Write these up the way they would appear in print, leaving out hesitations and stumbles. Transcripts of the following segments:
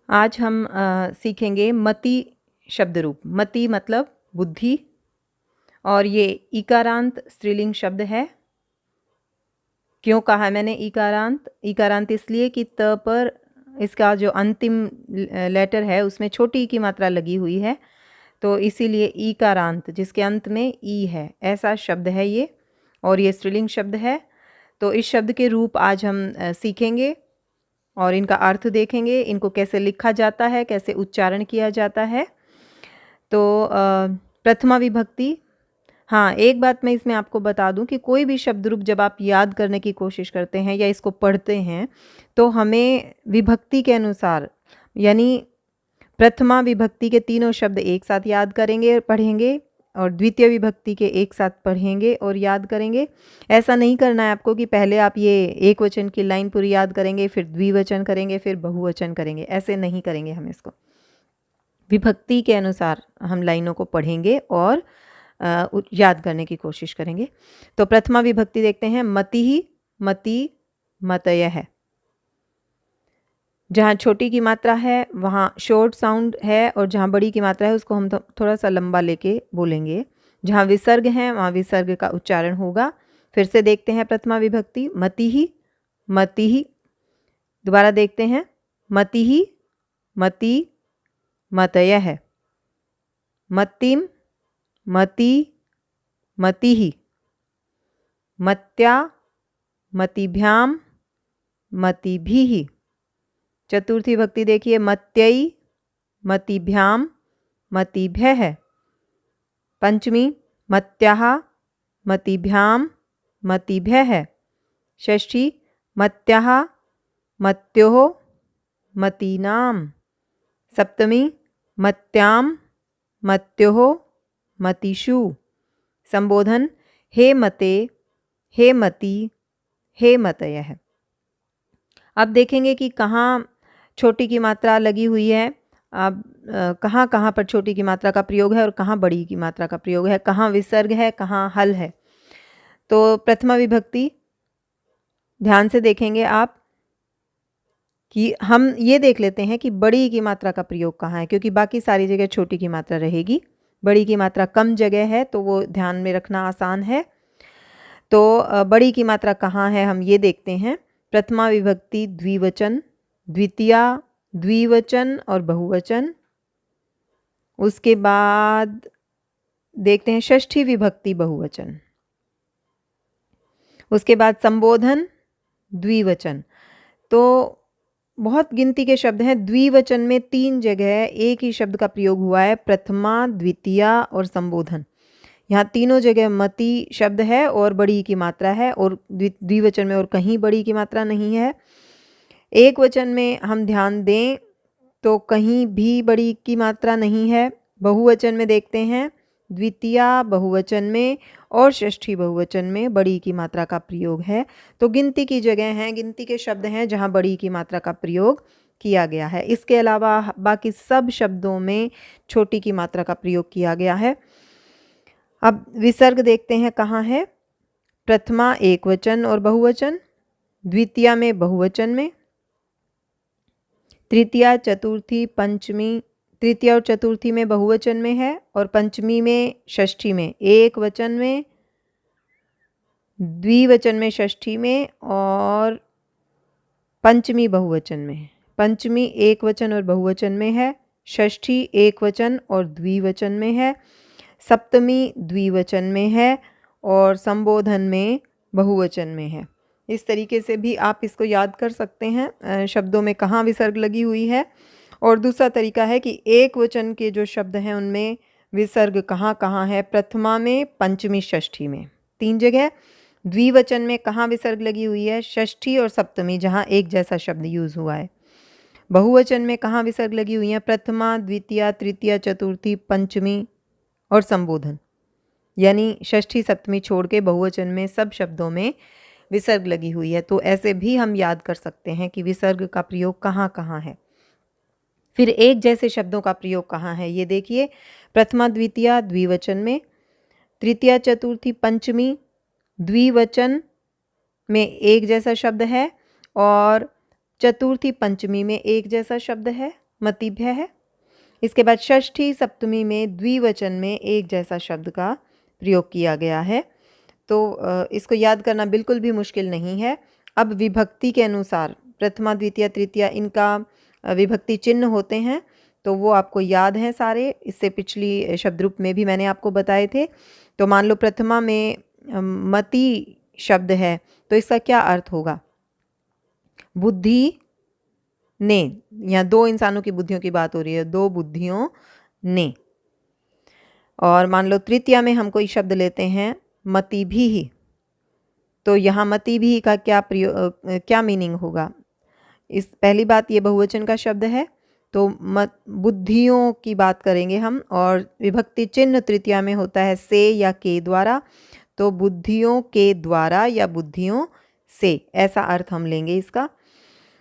आज हम सीखेंगे मति शब्द रूप। मति मतलब बुद्धि और ये इकारांत स्त्रीलिंग शब्द है। क्यों कहा है मैंने इकारांत? इकारांत इसलिए कि त पर इसका जो अंतिम लेटर है उसमें छोटी ई की मात्रा लगी हुई है, तो इसीलिए इकारांत जिसके अंत में ई है, ऐसा शब्द है ये और ये स्त्रीलिंग शब्द है। तो इस शब्द के रूप आज हम सीखेंगे और इनका अर्थ देखेंगे, इनको कैसे लिखा जाता है, कैसे उच्चारण किया जाता है। तो प्रथमा विभक्ति। हाँ, एक बात मैं इसमें आपको बता दूं कि कोई भी शब्द रूप जब आप याद करने की कोशिश करते हैं या इसको पढ़ते हैं, तो हमें विभक्ति के अनुसार यानी प्रथमा विभक्ति के तीनों शब्द एक साथ याद करेंगे, पढ़ेंगे और द्वितीय विभक्ति के एक साथ पढ़ेंगे और याद करेंगे। ऐसा नहीं करना है आपको कि पहले आप ये एक वचन की लाइन पूरी याद करेंगे, फिर द्विवचन करेंगे, फिर बहुवचन करेंगे। ऐसे नहीं करेंगे हम इसको। विभक्ति के अनुसार हम लाइनों को पढ़ेंगे और याद करने की कोशिश करेंगे। तो प्रथमा विभक्ति देखते हैं। मति ही, मति, मतयः है। जहाँ छोटी की मात्रा है वहाँ शॉर्ट साउंड है और जहाँ बड़ी की मात्रा है उसको हम थोड़ा सा लंबा लेके बोलेंगे। जहाँ विसर्ग है वहाँ विसर्ग का उच्चारण होगा। फिर से देखते हैं प्रथमा विभक्ति। मति ही, मति ही। दोबारा देखते हैं। मति ही, मति, मतयः है। मतिम, मति, मतिः। मत्या, मतिभ्याम, मतिभिः। चतुर्थी विभक्ति देखिए। मत्यई, मतिभ्याम, मतिभ्यः। पंचमी मत्याः, मतिभ्याम, मतिभ्यः। षष्ठी मत्याः, मत्योः, मतीनां। सप्तमी मत्याम, मत्योः, मतिषु। संबोधन हे मते, हे मति, हे मतयः। अब देखेंगे कि कहाँ छोटी की मात्रा लगी हुई है। अब कहाँ कहाँ पर छोटी की मात्रा का प्रयोग है और कहाँ बड़ी की मात्रा का प्रयोग है, कहाँ विसर्ग है, कहाँ हल है। तो प्रथमा विभक्ति ध्यान से देखेंगे आप कि हम ये देख लेते हैं कि बड़ी की मात्रा का प्रयोग कहाँ है, क्योंकि बाकी सारी जगह छोटी की मात्रा रहेगी। बड़ी की मात्रा कम जगह है तो वो ध्यान में रखना आसान है। तो बड़ी की मात्रा कहाँ है हम ये देखते हैं। प्रथमा विभक्ति द्विवचन, द्वितीया द्विवचन और बहुवचन। उसके बाद देखते हैं षष्ठी विभक्ति बहुवचन। उसके बाद संबोधन द्विवचन। तो बहुत गिनती के शब्द हैं। द्विवचन में 3 जगह एक ही शब्द का प्रयोग हुआ है, प्रथमा, द्वितीया और संबोधन। यहाँ तीनों जगह मति शब्द है और बड़ी की मात्रा है और द्विवचन में और कहीं बड़ी की मात्रा नहीं है। एक वचन में हम ध्यान दें तो कहीं भी बड़ी की मात्रा नहीं है। बहुवचन में देखते हैं, द्वितीया बहुवचन में और षष्ठी बहुवचन में बड़ी की मात्रा का प्रयोग है। तो गिनती की जगह हैं, गिनती के शब्द हैं जहाँ बड़ी की मात्रा का प्रयोग किया गया है। इसके अलावा बाकी सब शब्दों में छोटी की मात्रा का प्रयोग किया गया है। अब विसर्ग देखते हैं कहाँ है। प्रथमा एक वचन और बहुवचन, द्वितीया में बहुवचन में, तृतीया चतुर्थी पंचमी, तृतीया और चतुर्थी में बहुवचन में है और पंचमी में षष्ठी में एक वचन में, द्विवचन में षष्ठी में और पंचमी बहुवचन में। पंचमी एक वचन और बहुवचन में है, षष्ठी एक वचन और द्विवचन में है, सप्तमी द्विवचन में है और संबोधन में बहुवचन में है। इस तरीके से भी आप इसको याद कर सकते हैं, शब्दों में कहाँ विसर्ग लगी हुई है। और दूसरा तरीका है कि एक वचन के जो शब्द हैं उनमें विसर्ग कहाँ कहाँ है। प्रथमा में, पंचमी, षष्ठी में 3 जगह। द्विवचन में कहाँ विसर्ग लगी हुई है, षष्ठी और सप्तमी जहाँ एक जैसा शब्द यूज हुआ है। बहुवचन में कहाँ विसर्ग लगी हुई है, प्रथमा, द्वितीया, तृतीया, चतुर्थी, पंचमी और संबोधन। यानी षष्ठी सप्तमी छोड़ के बहुवचन में सब शब्दों में विसर्ग लगी हुई है। तो ऐसे भी हम याद कर सकते हैं कि विसर्ग का प्रयोग कहाँ कहाँ है। फिर एक जैसे शब्दों का प्रयोग कहाँ है ये देखिए। प्रथमा द्वितीया द्विवचन में, तृतीया चतुर्थी पंचमी द्विवचन में एक जैसा शब्द है और चतुर्थी पंचमी में एक जैसा शब्द है। मतिभ्य है। इसके बाद षष्ठी सप्तमी में द्विवचन में एक जैसा शब्द का प्रयोग किया गया है, तो इसको याद करना बिल्कुल भी मुश्किल नहीं है। अब विभक्ति के अनुसार प्रथमा द्वितीय तृतीया इनका विभक्ति चिन्ह होते हैं, तो वो आपको याद हैं सारे, इससे पिछली शब्द रूप में भी मैंने आपको बताए थे। तो मान लो प्रथमा में मति शब्द है, तो इसका क्या अर्थ होगा? बुद्धि ने, या दो इंसानों की बुद्धियों की बात हो रही है, दो बुद्धियों ने। और मान लो तृतीया में हम कोई शब्द लेते हैं मति भी, तो यहाँ मति भी का क्या मीनिंग होगा? इस पहली बात, ये बहुवचन का शब्द है, तो बुद्धियों की बात करेंगे हम, और विभक्ति चिन्ह तृतीया में होता है से या के द्वारा, तो बुद्धियों के द्वारा या बुद्धियों से, ऐसा अर्थ हम लेंगे इसका।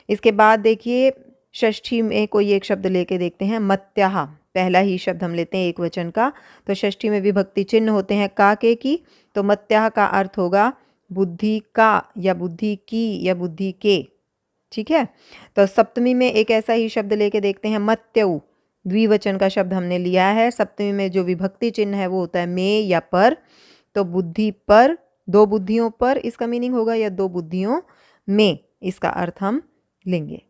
इसके बाद देखिए षष्ठी में कोई एक शब्द लेके देखते हैं, मत्याहा, पहला ही शब्द हम लेते हैं एक वचन का, तो षष्ठी में विभक्ति चिन्ह होते हैं का के की, तो मत्याहा का अर्थ होगा बुद्धि का या बुद्धि की या बुद्धि के। ठीक है, तो सप्तमी में एक ऐसा ही शब्द लेके देखते हैं, मत्यउ, द्विवचन का शब्द हमने लिया है। सप्तमी में जो विभक्ति चिन्ह है वो होता है में या पर, तो बुद्धि पर, दो बुद्धियों पर इसका मीनिंग होगा, या दो बुद्धियों में इसका अर्थ हम लेंगे।